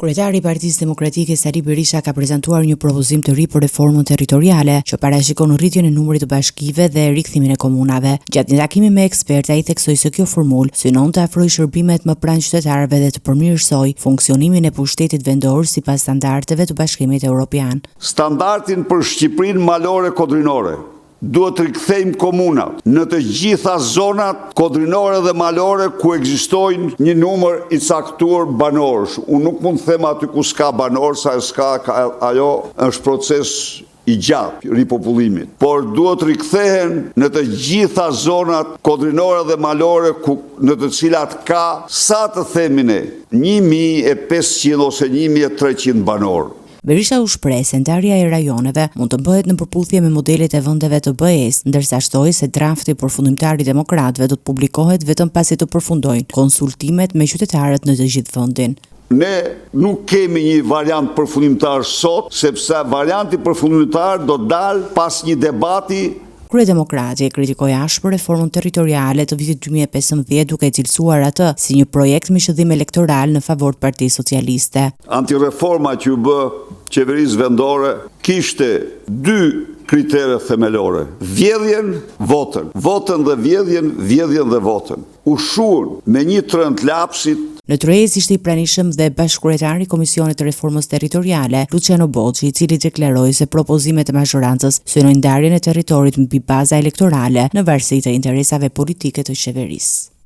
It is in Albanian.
Kryetari i Partisë Demokratike Sali Berisha ka prezantuar një propozim të ri për reformën territoriale që parashikon rritjen e numrit të bashkive dhe rikthimin e komunave. Gjatë një takimi me ekspertë, ai theksoi se kjo formulë synon të afrojë shërbimet më pranë qytetarëve dhe të përmirësojë funksionimin e pushtetit vendor sipas standardeve të Bashkimit Evropian. Standardin për Shqipërinë malore kodrinore duhet të rikthejmë komunat në të gjitha zonat kodrinore dhe malore ku ekzistojnë një numër i caktuar banorësh. Unë nuk mund të them aty ku s'ka banor, sa ajo është proces i gjatë ripopullimit, por duhet rikthehen në të gjitha zonat kodrinore dhe malore në të cilat ka, sa të themi ne, 1500 ose 1300 banorë. Berisha u shpreh se ndarja e rajoneve mund të bëhet në përputhje me modelet e vendeve të BE-s, ndërsa shtoi se drafti përfundimtar i demokratëve do të publikohet vetëm pasi të përfundojnë konsultimet me qytetarët në të gjithë vendin. Ne nuk kemi një variant përfundimtar sot, sepse varianti përfundimtar do dalë pas një debati. Kryedemokrati kritikoi ashpër reformën territoriale të vitit 2015 duke cilësuar atë si një projekt me qëllim elektoral në favor të Partisë Socialiste. Antireforma që u bë qeverisë vendore kishte dy kritere themelore: vjedhjen, votën. Votën dhe vjedhjen, vjedhjen dhe votën. U shuan me një trënd lapsit. Në Trojez ishte i pranishëm dhe bashkëkryetari i Komisionit të Reformës Territoriale, Luciano Bocci, i cili deklaroi se propozimet e mazhorancës synojnë ndarjen e territorit mbi baza elektorale në varësi të interesave politike të qeverisë.